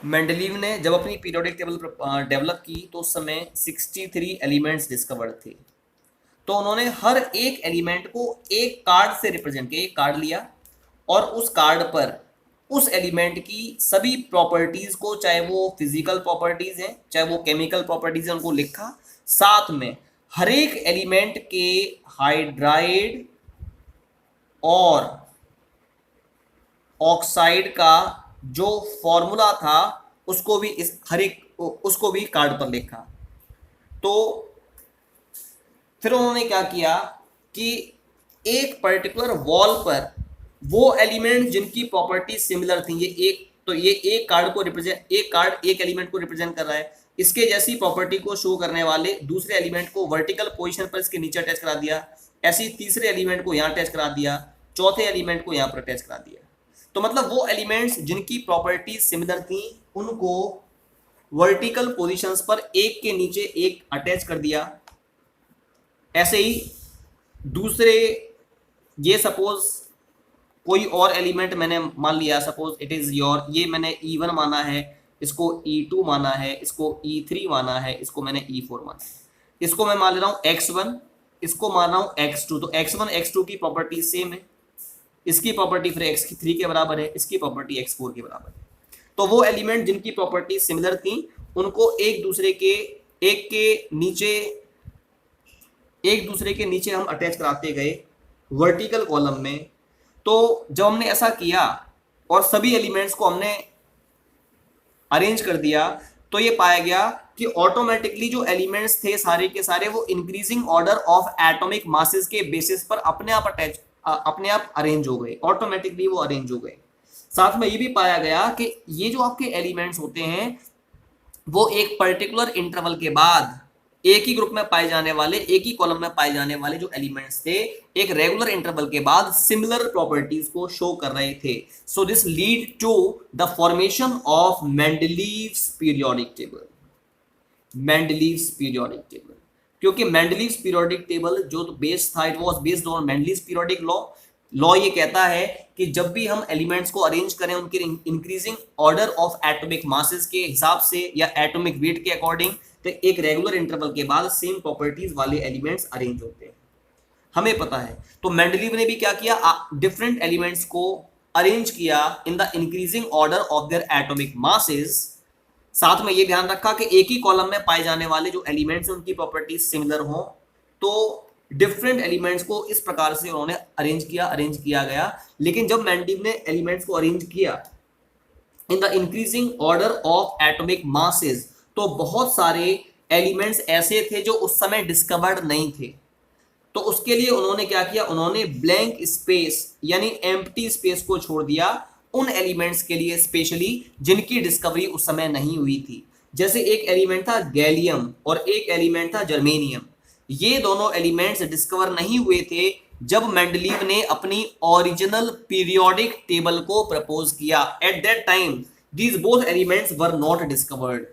Mendeleev ने जब अपनी पीरियोडिक टेबल डेवलप की तो उस समय 63 एलिमेंट्स डिस्कवर्ड थे। तो उन्होंने हर एक एलिमेंट को एक कार्ड से रिप्रेजेंट किया, एक कार्ड लिया और उस कार्ड पर उस एलिमेंट की सभी प्रॉपर्टीज को, चाहे वो फिजिकल प्रॉपर्टीज हैं चाहे वो केमिकल प्रॉपर्टीज हैं, उनको लिखा। साथ में हर एक एलिमेंट के हाइड्राइड और ऑक्साइड का जो फॉर्मूला था उसको भी इस हर एक उसको भी कार्ड पर लिखा। तो फिर उन्होंने क्या किया कि एक पर्टिकुलर वॉल पर वो एलिमेंट जिनकी प्रॉपर्टी सिमिलर थी, ये एक कार्ड को रिप्रेजेंट, एक कार्ड एक एलिमेंट को रिप्रेजेंट कर रहा है, इसके जैसी प्रॉपर्टी को शो करने वाले दूसरे एलिमेंट को वर्टिकल पोजीशन पर इसके नीचे अटैच करा दिया, ऐसी तीसरे एलिमेंट को यहां अटैच करा दिया, चौथे एलिमेंट को यहां पर अटैच करा दिया। तो मतलब वो एलिमेंट्स जिनकी प्रॉपर्टी सिमिलर थी उनको वर्टिकल पोजीशंस पर एक के नीचे एक अटैच कर दिया। ऐसे ही दूसरे, ये सपोज कोई और एलिमेंट मैंने मान लिया, सपोज इट इज योर, ये मैंने E1 माना है, इसको E2 माना है, इसको E3 माना है, इसको मैंने E4 माना है, इसको मैं मान ले रहा हूं X1, इसको मान रहा हूं X2। तो X1 X2 की प्रॉपर्टी सेम है, इसकी प्रॉपर्टी फिर X3 के बराबर है, इसकी प्रॉपर्टी X4 के बराबर है। तो वो एलिमेंट जिनकी प्रॉपर्टी सिमिलर थी उनको एक दूसरे के नीचे हम अटैच कराते गए वर्टिकल कॉलम में। तो जब हमने ऐसा किया और सभी एलिमेंट्स को हमने अरेंज कर दिया तो ये पाया गया कि ऑटोमेटिकली जो एलिमेंट्स थे सारे के सारे वो increasing order of atomic masses के बेसिस पर अपने आप अरेंज हो गए, ऑटोमेटिकली वो अरेंज हो गए। साथ में ये भी पाया गया कि ये जो आपके एलिमेंट्स होते हैं वो एक पर्टिकुलर इंटरवल के बाद एक ही ग्रुप में पाए जाने वाले, एक ही कॉलम में पाए जाने वाले जो एलिमेंट्स थे एक रेगुलर इंटरवल के बाद सिमिलर प्रॉपर्टीज को शो कर रहे थे। So this lead to the formation of Mendeleev's periodic table. Mendeleev's periodic table, क्योंकि मेंडलीव्स पीरियोडिक टेबल जो बेस था, it was based on Mendeleev's periodic law ये कहता है कि जब भी हम एलिमेंट्स को अरेंज करें उनके increasing order of atomic masses के हिसाब से या एटॉमिक वेट के अकॉर्डिंग, तो एक रेगुलर इंटरवल के बाद सेम प्रॉपर्टीज वाले एलिमेंट्स अरेंज होते हैं, हमें पता है। तो मेंडलीव ने भी क्या किया, डिफरेंट एलिमेंट्स को अरेंज किया इन the increasing order of their atomic masses. साथ में ये ध्यान रखा कि एक ही कॉलम में पाए जाने वाले जो एलिमेंट्स हैं उनकी प्रॉपर्टीज सिमिलर हो। तो डिफरेंट एलिमेंट्स को इस प्रकार से उन्होंने अरेंज किया गया। लेकिन जब मेंडलीव ने एलिमेंट्स को अरेंज किया इन the increasing order of atomic masses, तो बहुत सारे एलिमेंट्स ऐसे थे जो उस समय डिस्कवर्ड नहीं थे। तो उसके लिए उन्होंने क्या किया, उन्होंने ब्लैंक स्पेस यानी एम्प्टी स्पेस को छोड़ दिया उन एलिमेंट्स के लिए स्पेशली जिनकी डिस्कवरी उस समय नहीं हुई थी। जैसे एक एलिमेंट था गैलियम और एक एलिमेंट था जर्मेनियम। ये दोनों एलिमेंट्स डिस्कवर नहीं हुए थे जब मेंडलीव ने अपनी ओरिजिनल पीरियोडिक टेबल को प्रपोज किया। Eight that time these both elements were not discovered.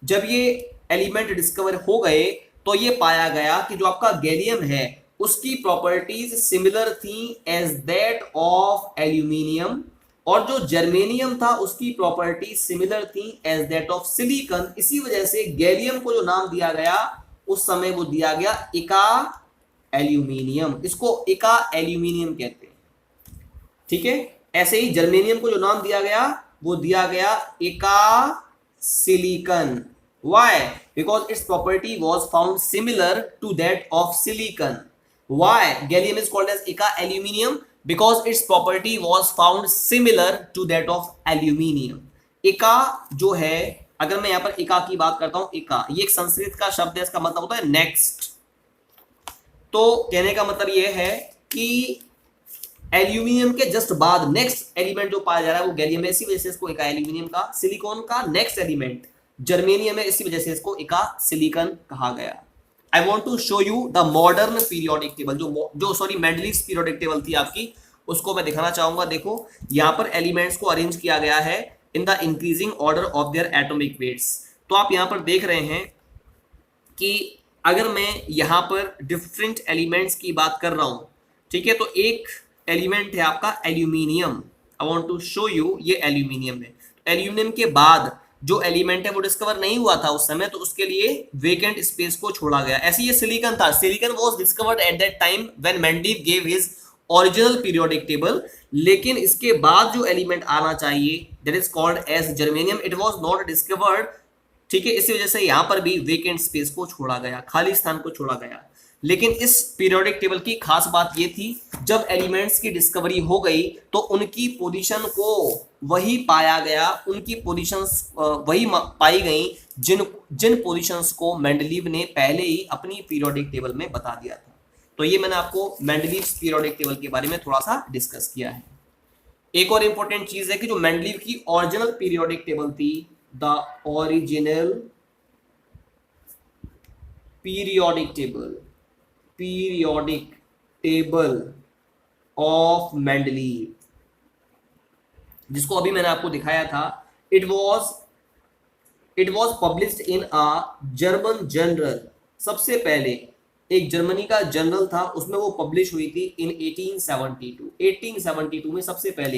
जब ये एलिमेंट डिस्कवर हो गए तो ये पाया गया कि जो आपका गैलियम है उसकी प्रॉपर्टीज सिमिलर थी एज दैट ऑफ एल्यूमिनियम, और जो जर्मेनियम था उसकी प्रॉपर्टी सिमिलर थी एज दैट ऑफ सिलिकॉन। इसी वजह से गैलियम को जो नाम दिया गया उस समय वो दिया गया इका एल्यूमिनियम, इसको इका एल्यूमिनियम कहते हैं, ठीक है। ऐसे ही जर्मेनियम को जो नाम दिया गया वो दिया गया इका silicon. Why? Because its property was found similar to that of silicon. Why gallium is called as Ica aluminium? Because its property was found similar to that of aluminium. Ica जो है, अगर मैं यहाँ पर इका की बात करता हूँ, इका ये एक संस्कृत का शब्द है, इसका मतलब होता है नेक्स्ट। तो कहने का मतलब ये है कि एल्यूमिनियम के जस्ट बाद नेक्स्ट एलिमेंट जो पाया जा रहा है वो गैलियम है, इसी वजह से इसको इका एल्यूमिनियम का। सिलिकॉन का नेक्स्ट एलिमेंट जर्मेनियम है, इसी वजह से इसको इका सिलिकॉन कहा गया। I want to show you the modern periodic table, जो सॉरी मेंडलीव्स पीरियोडिक टेबल थी आपकी, उसको मैं दिखाना चाहूंगा। देखो यहां पर एलिमेंट्स को अरेंज किया गया है in the increasing order of their atomic weights. तो आप यहां पर देख रहे हैं कि अगर मैं यहां पर डिफरेंट एलिमेंट्स की बात कर रहा हूं, ठीक है, तो एक एलिमेंट है आपका aluminium. I want to show you, ये एल्यूमिनियम है। एल्यूमिनियम के बाद जो एलिमेंट है वो डिस्कवर नहीं हुआ था उस समय, तो उसके लिए वेकेंट स्पेस को छोड़ा गया। ऐसे ये सिलिकॉन था, silicon was discovered at that time when Mendeleev gave his original periodic table, लेकिन इसके बाद जो एलिमेंट आना चाहिए that is called as germanium, it was not discovered. ठीक है, इसी वजह से यहां पर भी वेकेंट स्पेस को छोड़ा गया, खाली स्थान को छोड़ा गया। लेकिन इस पीरियोडिक टेबल की खास बात यह थी, जब एलिमेंट्स की डिस्कवरी हो गई तो उनकी पोजीशन को वही पाया गया, उनकी पोजीशंस वही पाई गई जिन जिन पोजीशंस को मेंडलीव ने पहले ही अपनी पीरियोडिक टेबल में बता दिया था। तो ये मैंने आपको मेंडलीव पीरियोडिक टेबल के बारे में थोड़ा सा डिस्कस किया है। एक और इंपॉर्टेंट चीज है कि जो मेंडलीव की ओरिजिनल पीरियोडिक टेबल थी, the original periodic table of Mendeleev, जिसको अभी मैंने आपको दिखाया था, it was published in a German journal. सबसे पहले एक जर्मनी का जर्नल था, उसमें वो पब्लिश हुई थी इन 1872 में सबसे पहले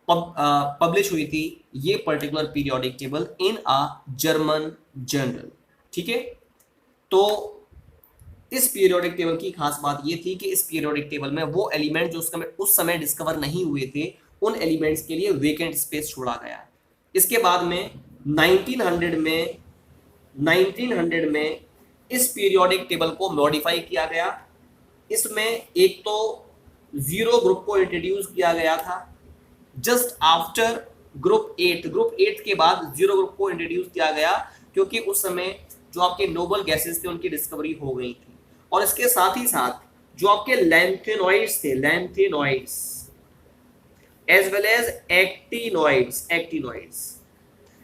पब्लिश हुई थी ये particular periodic table in a German journal. ठीक है, तो इस पीरियोडिक टेबल की खास बात ये थी कि इस पीरियोडिक टेबल में वो एलिमेंट जो उस समय डिस्कवर नहीं हुए थे, उन एलिमेंट्स के लिए वेकेंट स्पेस छोड़ा गया। इसके बाद में 1900 में इस पीरियोडिक टेबल को मॉडिफाई किया गया। इसमें एक तो जीरो ग्रुप को इंट्रोड्यूस किया गया था, जस्ट आफ्टर ग्रुप 8 के बाद जीरो ग्रुप को इंट्रोड्यूस किया गया, क्योंकि उस समय जो आपके नोबल गैसेस थे उनकी डिस्कवरी हो गई थी। और इसके साथ ही साथ जो आपके लैंथेनॉइड्स थे, एज वेल एज एक्टिनॉइड्स,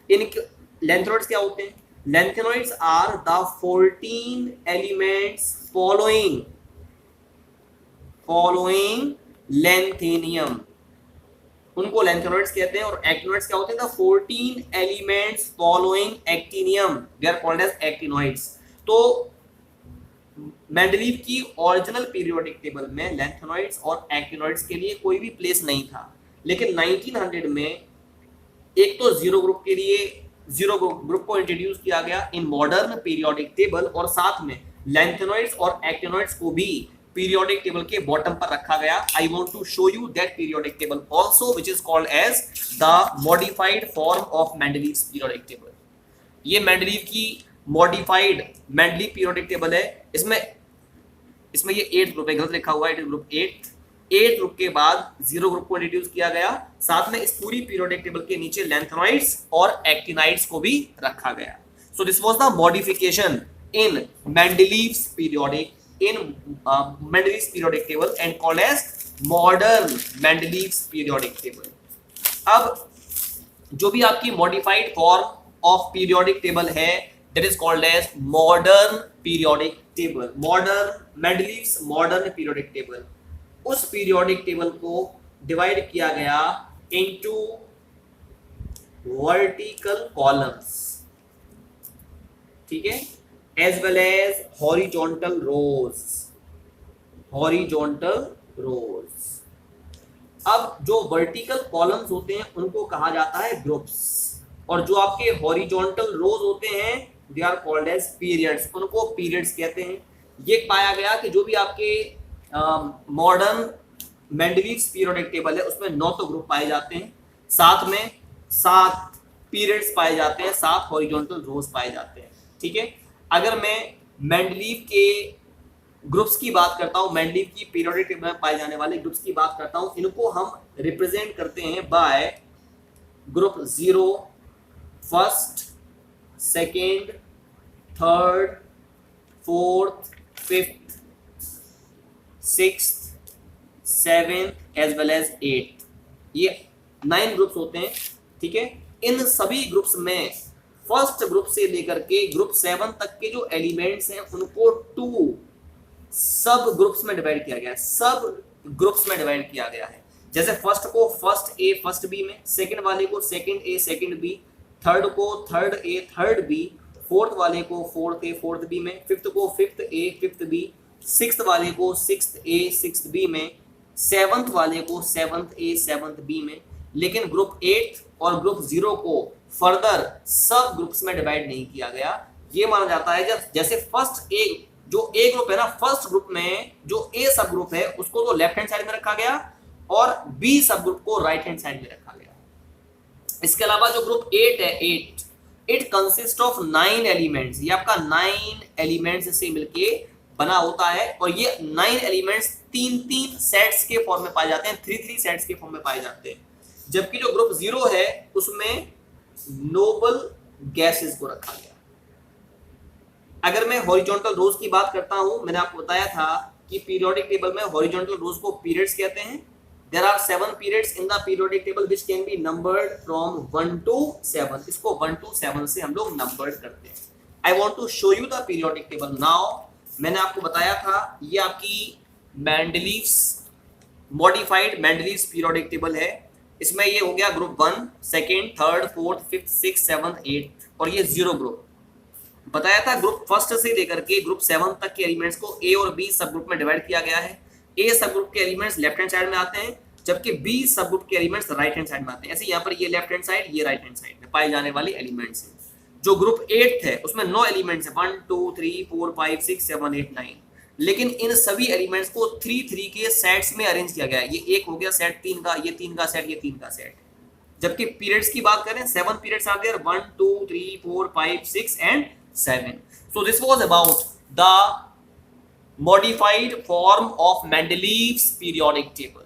इनके लैंथेनॉइड्स क्या होते हैं? Lanthanoids are the 14 elements following lanthanum, उनको लैंथेनॉइड्स कहते हैं। और एक्टिनॉइड्स क्या होते हैं? The 14 elements following actinium, they are called as actinoids. तो मेंडलीव की ओरिजिनल पीरियोडिक टेबल में लैंथेनॉइड्स और एक्टिनॉइड्स के लिए कोई भी प्लेस नहीं था, लेकिन 1900 में एक तो जीरो ग्रुप के लिए जीरो ग्रुप को इंट्रोड्यूस किया गया इन मॉडर्न पीरियोडिक टेबल, और साथ में लैंथेनॉइड्स और एक्टिनॉइड्स को भी पीरियोडिक टेबल के बॉटम पर रखा गया। I want to show you that periodic table also which is called as the modified form of Mendeleev's periodic table. ये मेंडलीव की मॉडिफाइड मेंडलीव पीरियोडिक टेबल है। इसमें ये 8 ग्रुप है, गलत लिखा हुआ है, इट इज ग्रुप 8 ग्रुप के बाद जीरो ग्रुप को इंट्रोड्यूस किया गया, साथ में इस पूरी पीरियोडिक टेबल के नीचे लैंथेनॉइड्स और एक्टिनाइड्स को भी रखा गया। So this was the modification in Mendeleev's periodic table and called as modern Mendeleev's periodic table. अब जो भी आपकी modified form of periodic table है that is called as modern periodic table, Mendeleev's modern periodic table. उस periodic table को divide किया गया into vertical columns, ठीक है, as well as horizontal rows. अब जो वर्टिकल कॉलम्स होते हैं उनको कहा जाता है ग्रुप्स, और जो आपके हॉरिजॉन्टल रोज होते हैं they are called as periods, उनको पीरियड्स कहते हैं। ये पाया गया कि जो भी आपके मॉडर्न मेंडलीव्स पीरियोडिक टेबल है उसमें 9 तो ग्रुप पाए जाते हैं, साथ में 7 पीरियड्स पाए जाते हैं, 7 हॉरिजॉन्टल रोज पाए जाते हैं। ठीक है, अगर मैं मेंडलीव के ग्रुप्स की बात करता हूं, मेंडलीव की पीरियोडिक टेबल में पाए जाने वाले ग्रुप्स की बात करता हूं, इनको हम रिप्रेजेंट करते हैं by group 0, first, second, third, fourth, fifth, 6th, 7th as well as 8th, ये 9 ग्रुप्स होते हैं। ठीक है, इन सभी ग्रुप्स में फर्स्ट ग्रुप से लेकर के ग्रुप 7 तक के जो एलिमेंट्स हैं उनको 2 सब ग्रुप्स में डिवाइड किया गया है। जैसे फर्स्ट को फर्स्ट ए फर्स्ट बी में, सेकंड वाले को second A second B, third को third A third B, fourth वाले को फोर्थ ए फोर्थ बी में, फिफ्थ को fifth A fifth B, sixth वाले को सिक्स्थ ए सिक्स्थ बी में, सेवंथ वाले को सेवंथ ए सेवंथ बी में। लेकिन ग्रुप 8 और ग्रुप 0 को फर्दर सब ग्रुप्स में डिवाइड नहीं किया गया। ये माना जाता है जब जैसे फर्स्ट ए जो ए ग्रुप है ना, फर्स्ट ग्रुप में जो ए सब ग्रुप है उसको तो लेफ्ट हैंड साइड में रखा गया और बी सब ग्रुप को राइट हैंड साइड में रखा गया। इसके अलावा जो ग्रुप 8 है, 8 इट कंसिस्ट ऑफ 9 एलिमेंट्स। ये आपका 9 एलिमेंट्स से मिलके बना होता है और ये 9 एलिमेंट्स 3-3 सेट्स के फॉर्म में पाए जाते हैं, 3-3 सेट्स के फॉर्म में पाए जाते हैं। जबकि जो ग्रुप 0 है उसमें नोबल गैसेस को रखा गया। अगर मैं हॉरिजॉन्टल रोज की बात करता हूं, मैंने आपको बताया था कि पीरियोडिक टेबल में हॉरिजॉन्टल रोज को पीरियड्स कहते हैं। There are 7 periods in the periodic table which can be numbered from 1 to 7. इसको 1 to 7 से हम लोग नंबर्ड करते हैं। I want to show you the periodic table now. मैंने आपको बताया था ये आपकी Mendeleev's modified Mendeleev's periodic table है। इसमें ये हो गया group 1, second, third, fourth, fifth, six, seventh, 8 और ये 0 ग्रुप। बताया था ग्रुप फर्स्ट से लेकर के ग्रुप 7 तक के एलिमेंट्स को ए और बी सब ग्रुप में डिवाइड किया गया है। ए सब ग्रुप के एलिमेंट्स लेफ्ट हैंड साइड में आते हैं जबकि बी सब ग्रुप के एलिमेंट्स राइट हैंड साइड में आते हैं। ऐसे यहाँ पर ये लेफ्ट हैंड साइड, ये राइट हैंड साइड में पाए जाने वाले एलिमेंट्स हैं। जो ग्रुप 8 है उसमें 9 एलिमेंट्स है, 1 2 3 4 5 6 7 8 9, लेकिन इन सभी एलिमेंट्स को 3-3 के सेट्स में अरेंज किया गया है। ये एक हो गया सेट 3 का, ये 3 का सेट, ये 3 का सेट। जबकि पीरियड्स की बात करें 7 periods are there, 1 2 3 4 5 6 and 7। So this was about the modified form of Mendeleev's periodic table.